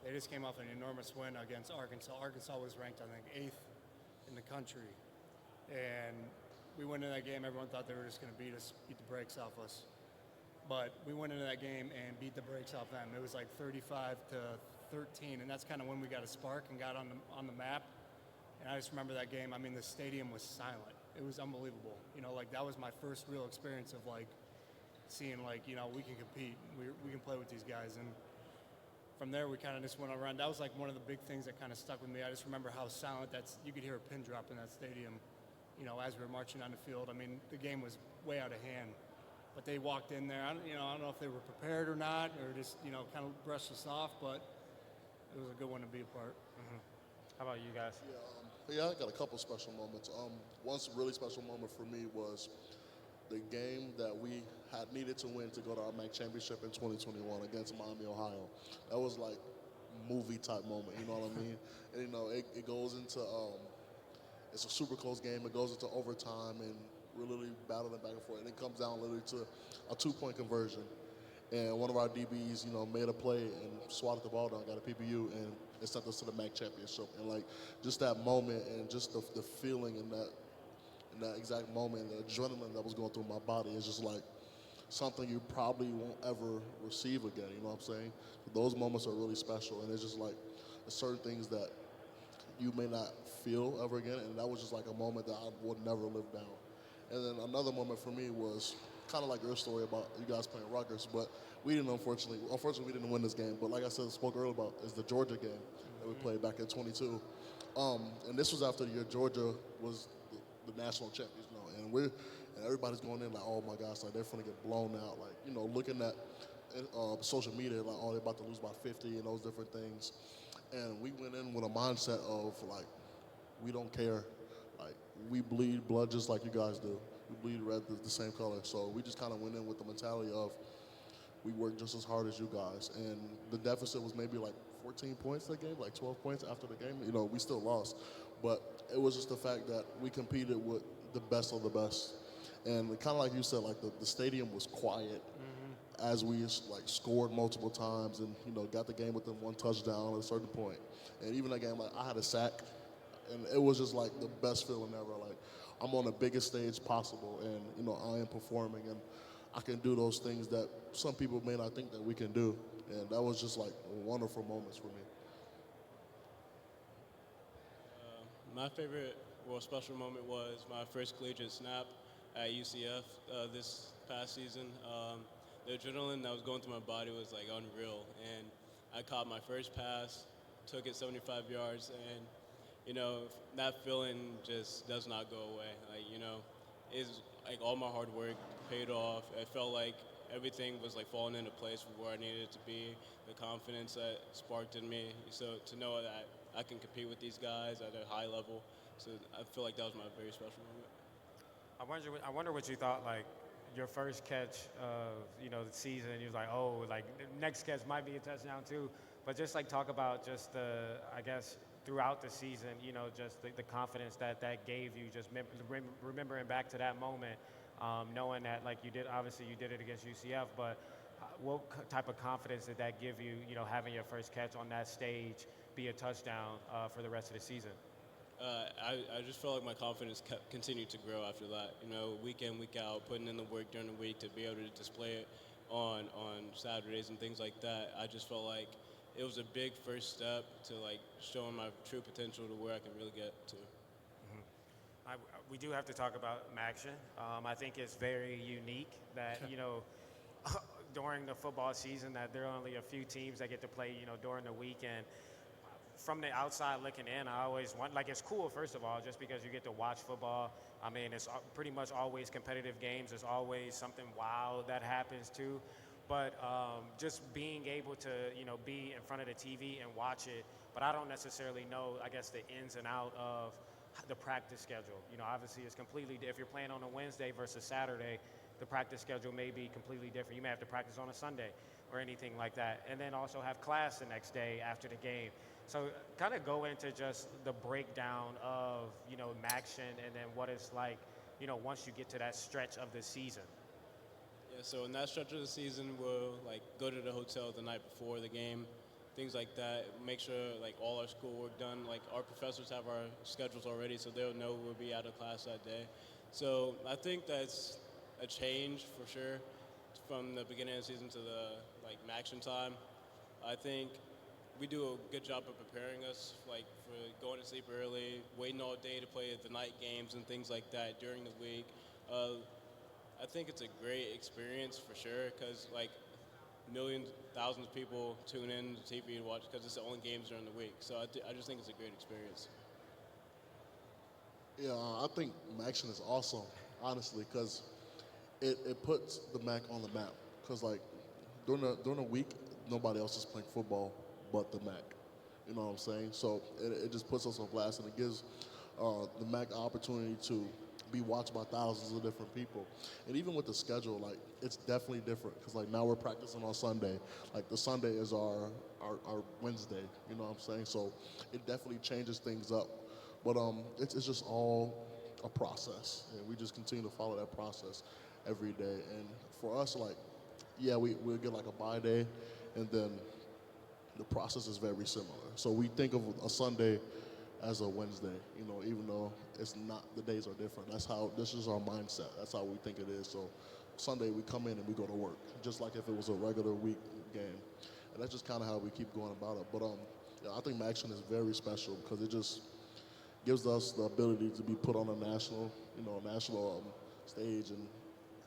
S5: they just came off an enormous win against Arkansas. Arkansas was ranked, I think, 8th in the country, and we went into that game. Everyone thought they were just going to beat the brakes off us. But we went into that game and beat the brakes off them. It was like 35-13, and that's kind of when we got a spark and got on the map. And I just remember that game. I mean, the stadium was silent. It was unbelievable. You know, like that was my first real experience of like seeing like, you know, we can compete. We can play with these guys. And from there, we kind of just went around. That was like one of the big things that kind of stuck with me. I just remember how silent you could hear a pin drop in that stadium, you know, as we were marching on the field. I mean, the game was way out of hand. But they walked in there. I don't know if they were prepared or not, or just, you know, kind of brushed us off. But it was a good one to be a part.
S4: Mm-hmm. How about you guys?
S6: Yeah, I got a couple special moments. One really special moment for me was the game that we had needed to win to go to our MAC championship in 2021 against Miami, Ohio. That was like movie type moment. You know what I mean? And you know, it goes into it's a super close game. It goes into overtime and we're literally battling back and forth, and it comes down literally to a 2-point conversion. And one of our DBs, you know, made a play and swatted the ball down, got a PPU, and it sent us to the MAC championship. And like just that moment and just the feeling in that exact moment, the adrenaline that was going through my body is just like something you probably won't ever receive again. You know what I'm saying? Those moments are really special, and it's just like certain things that you may not feel ever again. And that was just like a moment that I would never live down. And then another moment for me was kind of like your story about you guys playing Rutgers, but we didn't, unfortunately, we didn't win this game. But like I said, spoke earlier about is the Georgia game that we played back in 22. And this was after the year Georgia was the national champions, you know, and everybody's going in like, oh my gosh, like they're gonna get blown out, like, you know, looking at social media, like, oh, they're about to lose by 50 and those different things. And we went in with a mindset of like, we don't care. Like, we bleed blood just like you guys do. We bleed red the same color. So we just kind of went in with the mentality of we work just as hard as you guys. And the deficit was maybe like 14 points that game, like 12 points after the game. You know, we still lost. But it was just the fact that we competed with the best of the best. And kind of like you said, like the stadium was quiet as we like scored multiple times and, you know, got the game within one touchdown at a certain point. And even that game, like I had a sack. And it was just like the best feeling ever. Like I'm on the biggest stage possible, and you know I am performing, and I can do those things that some people may not think that we can do. And that was just like wonderful moments for me.
S7: My favorite, special moment was my first collegiate snap at UCF this past season. The adrenaline that was going through my body was like unreal, and I caught my first pass, took it 75 yards, and you know, that feeling just does not go away. Like, you know, it's like all my hard work paid off. I felt like everything was like falling into place for where I needed it to be, the confidence that sparked in me. So to know that I can compete with these guys at a high level, so I feel like that was my very special moment.
S4: I wonder what you thought, like, your first catch of, you know, the season, you was like, oh, like, the next catch might be a touchdown too. But just like talk about just I guess, throughout the season, you know, just the confidence that gave you, just remembering back to that moment, knowing that, like, you did it against UCF, but what type of confidence did that give you, you know, having your first catch on that stage be a touchdown for the rest of the season?
S7: I just felt like my confidence continued to grow after that. You know, week in, week out, putting in the work during the week to be able to display it on Saturdays and things like that. I just felt like it was a big first step to like showing my true potential to where I can really get to.
S4: We do have to talk about Maction. I think it's very unique that, during the football season that there are only a few teams that get to play, during the weekend. From the outside looking in, I always want, like, it's cool, first of all, just because you get to watch football. I mean, it's pretty much always competitive games. There's always something wild that happens too. But just being able to, be in front of the TV and watch it, but I don't necessarily know, I guess, the ins and out of the practice schedule. Obviously it's completely, if you're playing on a Wednesday versus Saturday, the practice schedule may be completely different. You may have to practice on a Sunday or anything like that. And then also have class the next day after the game. So kind of go into just the breakdown of, Maction and then what it's like, once you get to that stretch of the season.
S7: Yeah, so in that stretch of the season, we'll like go to the hotel the night before the game, things like that. Make sure like all our schoolwork done. Like our professors have our schedules already, so they'll know we'll be out of class that day. So I think that's a change for sure from the beginning of the season to the like Maction time. I think we do a good job of preparing us, like for going to sleep early, waiting all day to play the night games and things like that during the week. I think it's a great experience for sure because like millions, thousands of people tune in to TV to watch because it's the only games during the week. So I just think it's a great experience.
S6: Yeah, I think Maction is awesome, honestly, because it puts the MAC on the map. Because like during the week, nobody else is playing football but the MAC. You know what I'm saying? So it just puts us on blast, and it gives the MAC an opportunity to be watched by thousands of different people. And even with the schedule, like it's definitely different because like now we're practicing on Sunday. Like the Sunday is our Wednesday. You know what I'm saying? So it definitely changes things up. But it's just all a process, and we just continue to follow that process every day. And for us, like, yeah, we'll get like a bye day, and then the process is very similar. So we think of a Sunday as a Wednesday, even though it's not, the days are different. This is our mindset. That's how we think it is. So Sunday we come in and we go to work, just like if it was a regular week game. And that's just kind of how we keep going about it. But yeah, I think Maction is very special because it just gives us the ability to be put on a national stage and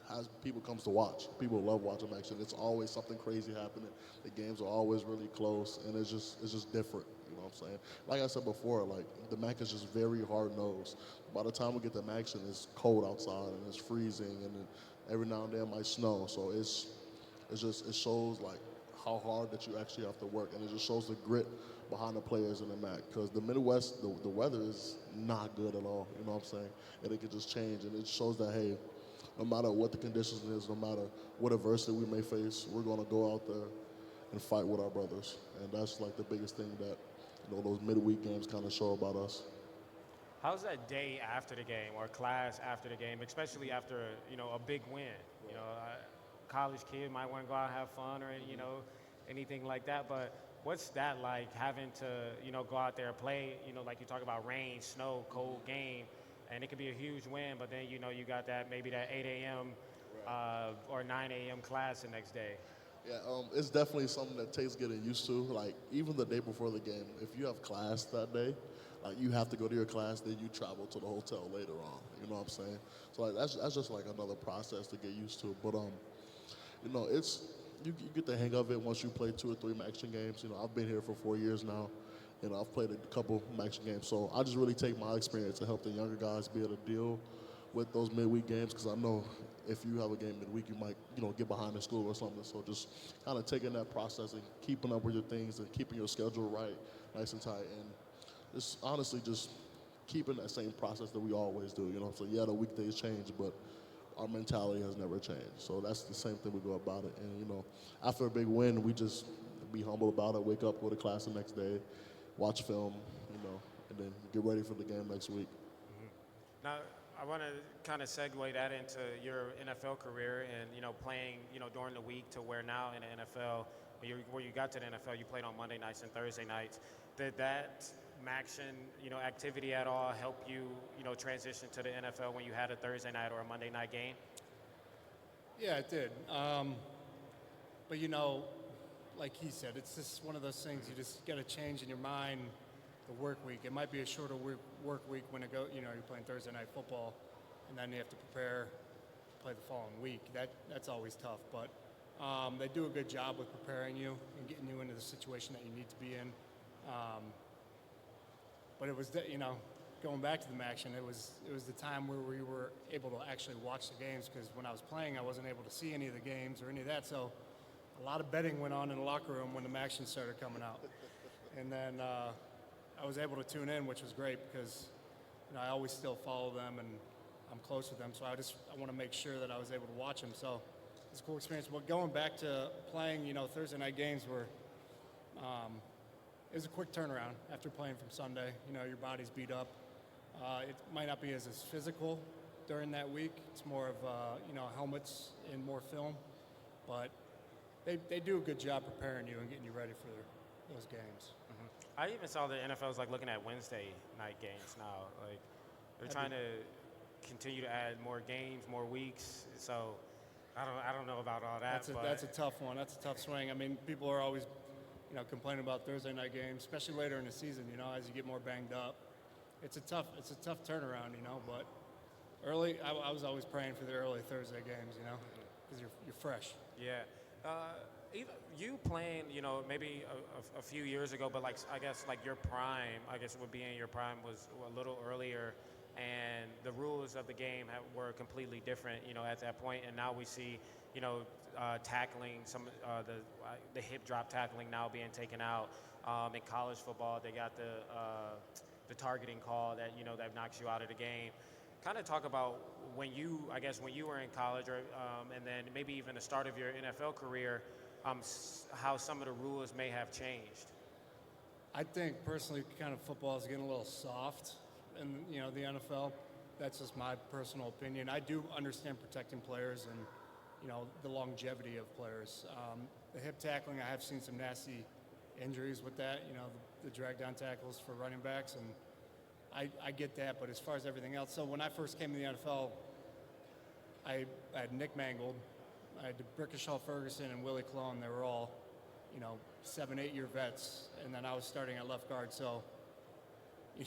S6: has people comes to watch. People love watching Maction. It's always something crazy happening. The games are always really close, and it's just different. You know what I'm saying? Like I said before, like the MAC is just very hard nosed. By the time we get to Maction, it's cold outside and it's freezing, and then every now and then it might snow. So it shows like how hard that you actually have to work, and it just shows the grit behind the players in the MAC. Because the Midwest, the weather is not good at all. You know what I'm saying? And it can just change, and it shows that hey, no matter what the conditions is, no matter what adversity we may face, we're going to go out there and fight with our brothers. And that's like the biggest thing that those midweek games kind of show about us.
S4: How's that day after the game or class after the game, especially after a big win? A college kid might want to go out and have fun or anything like that. But what's that like, having to go out there and play? Like you talk about rain, snow, cold game. And it could be a huge win, but then you got maybe that 8 a.m. Or 9 a.m. class the next day.
S6: Yeah, it's definitely something that takes getting used to. Like even the day before the game, if you have class that day, like you have to go to your class, then you travel to the hotel later on. You know what I'm saying? So like that's just like another process to get used to. But it's you get the hang of it once you play 2 or 3 Maction games. I've been here for 4 years now. I've played a couple Maction games, so I just really take my experience to help the younger guys be able to deal with those midweek games, because I know if you have a game midweek, you might, get behind in school or something. So just kind of taking that process and keeping up with your things and keeping your schedule right, nice and tight, and just honestly just keeping that same process that we always do. So yeah, the weekdays change, but our mentality has never changed. So that's the same thing we go about it. And after a big win, we just be humble about it. Wake up, go to class the next day, watch film, and then get ready for the game next week.
S4: Mm-hmm. Now, I want to kind of segue that into your NFL career and, playing, during the week to where now in the NFL, where you got to the NFL, you played on Monday nights and Thursday nights. Did that Maction, activity at all help you, transition to the NFL when you had a Thursday night or a Monday night game?
S5: Yeah, it did. But like he said, it's just one of those things you just got to change in your mind the work week. It might be a shorter work week when you're playing Thursday night football, and then you have to prepare to play the following week. That's always tough, but they do a good job with preparing you and getting you into the situation that you need to be in. But it was, going back to the Maction, it was the time where we were able to actually watch the games, because when I was playing, I wasn't able to see any of the games or any of that. So a lot of betting went on in the locker room when the Maction started coming out. And then I was able to tune in, which was great, because I always still follow them and I'm close with them. So I want to make sure that I was able to watch them. So it's a cool experience. But going back to playing, Thursday night games were, it was a quick turnaround after playing from Sunday. Your body's beat up. It might not be as physical during that week. It's more of, helmets and more film. But they do a good job preparing you and getting you ready for those games.
S4: Mm-hmm. I even saw the NFL's looking at Wednesday night games now. They're trying to continue to add more games, more weeks. So I don't know about all that.
S5: That's a tough one. That's a tough swing. I mean, people are always complaining about Thursday night games, especially later in the season. As you get more banged up, it's a tough turnaround. But early, I was always praying for the early Thursday games. Because you're fresh.
S4: Yeah. Even you playing, maybe a few years ago, but I guess your prime, would be in your prime was a little earlier, and the rules of the game were completely different, at that point. And now we see, tackling the hip drop tackling now being taken out. In college football, they got the targeting call that that knocks you out of the game. Kind of talk about when you were in college, or and then maybe even the start of your NFL career, how some of the rules may have changed.
S5: I think personally, kind of football is getting a little soft in the NFL. That's just my personal opinion. I do understand protecting players and the longevity of players. The hip tackling, I have seen some nasty injuries with that. The drag down tackles for running backs, and I get that. But as far as everything else, so when I first came to the NFL, I had Nick Mangold, I had Brickishaw Ferguson and Willie Cologne. They were all 7-8 year vets, and then I was starting at left guard. So you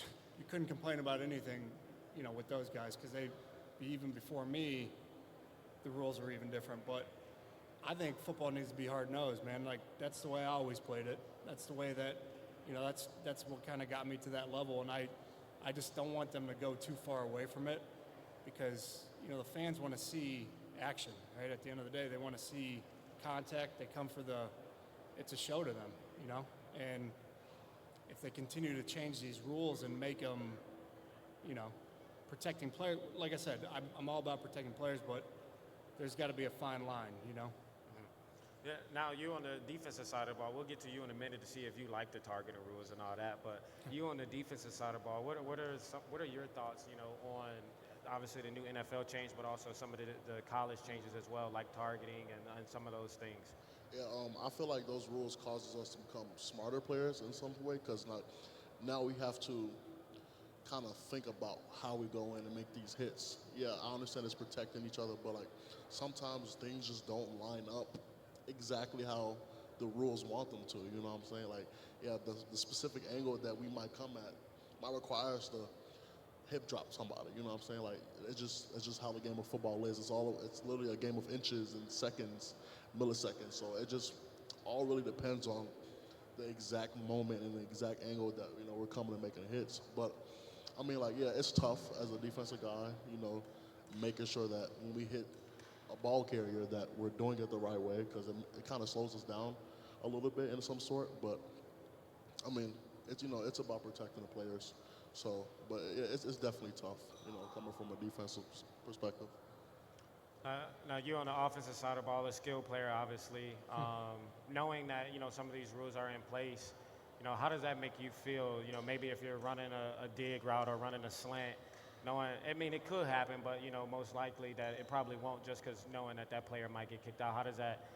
S5: couldn't complain about anything, with those guys, because even before me, the rules were even different. But I think football needs to be hard-nosed, man. That's the way I always played it. That's the way that, that's what kind of got me to that level. And I just don't want them to go too far away from it, because, the fans want to see action, right? At the end of the day, they want to see contact. They come for it's a show to them, And if they continue to change these rules and make them, protecting players, like I said, I'm all about protecting players, but there's got to be a fine line,
S4: Yeah. Now, you on the defensive side of the ball, we'll get to you in a minute to see if you like the targeting rules and all that. But you on the defensive side of the ball, what are your thoughts, on obviously the new NFL change, but also some of the college changes as well, like targeting and some of those things?
S6: Yeah, I feel like those rules causes us to become smarter players in some way, because now we have to kind of think about how we go in and make these hits. Yeah, I understand it's protecting each other, but sometimes things just don't line up exactly how the rules want them to. You know what I'm saying? The specific angle that we might come at might require us to hip drop somebody. You know what I'm saying? It's just how the game of football is. It's literally a game of inches and seconds, milliseconds. So it just all really depends on the exact moment and the exact angle that we're coming and making hits. But I mean, it's tough as a defensive guy, making sure that when we hit a ball carrier that we're doing it the right way, because it kind of slows us down a little bit in some sort. But I mean, it's about protecting the players. So, but it's definitely tough, coming from a defensive perspective.
S4: Now, you on the offensive side of the ball, a skilled player, obviously. Knowing that, some of these rules are in place, how does that make you feel? Maybe if you're running a dig route or running a slant, it could happen, but, most likely that it probably won't, just because knowing that player might get kicked out. How does that,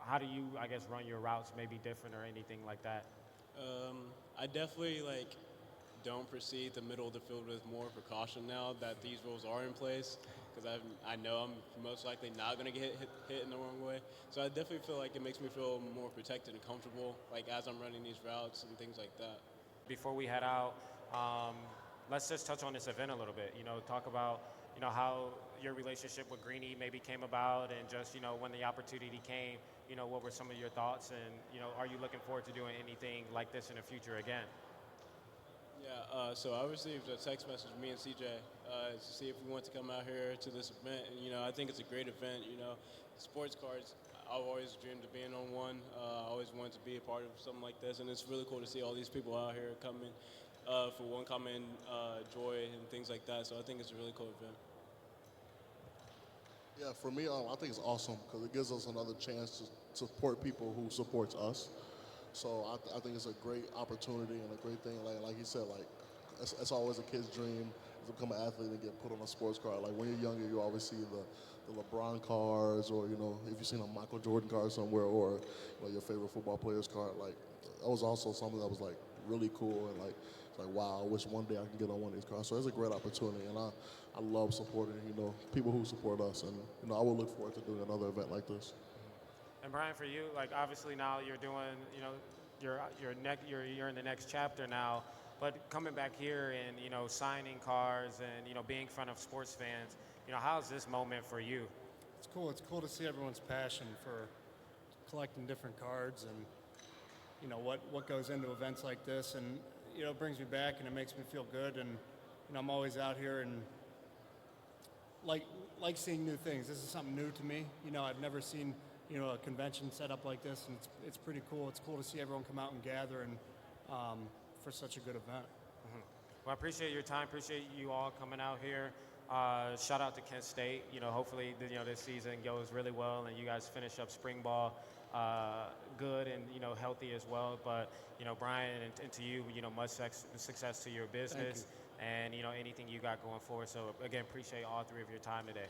S4: how do you, run your routes maybe different or anything like that?
S7: I definitely don't proceed the middle of the field with more precaution now that these rules are in place, because I know I'm most likely not going to get hit in the wrong way. So I definitely feel like it makes me feel more protected and comfortable, like as I'm running these routes and things like that.
S4: Before we head out, let's just touch on this event a little bit. Talk about how your relationship with Greenie maybe came about, and just when the opportunity came, what were some of your thoughts, and are you looking forward to doing anything like this in the future again?
S7: Yeah, so I received a text message from me and CJ to see if we want to come out here to this event. And, I think it's a great event. Sports cards, I've always dreamed of being on one. I always wanted to be a part of something like this. And it's really cool to see all these people out here coming for one common joy and things like that. So I think it's a really cool event.
S6: Yeah, for me, I think it's awesome because it gives us another chance to support people who supports us. So I think it's a great opportunity and a great thing. Like you said, it's always a kid's dream to become an athlete and get put on a sports card. Like when you're younger, you always see the LeBron cards, or if you've seen a Michael Jordan card somewhere, or your favorite football player's card. Like that was also something that was really cool, and it's like wow, I wish one day I can get on one of these cards. So it's a great opportunity, and I love supporting people who support us, and I will look forward to doing another event like this.
S4: And Brian, for you, obviously now you're doing, you're in the next chapter now, but coming back here and signing cards and being in front of sports fans, how's this moment for you?
S5: It's cool. It's cool to see everyone's passion for collecting different cards, and what goes into events like this, and it brings me back and it makes me feel good, and I'm always out here and like seeing new things. This is something new to me. I've never seen a convention set up like this, and it's pretty cool. It's cool to see everyone come out and gather and for such a good event.
S4: Mm-hmm. Well, I appreciate your time. Appreciate you all coming out here. Shout out to Kent State. Hopefully, this season goes really well, and you guys finish up spring ball good and healthy as well. But Brian, and to you, much success to your business and anything you got going forward. So again, appreciate all three of your time today.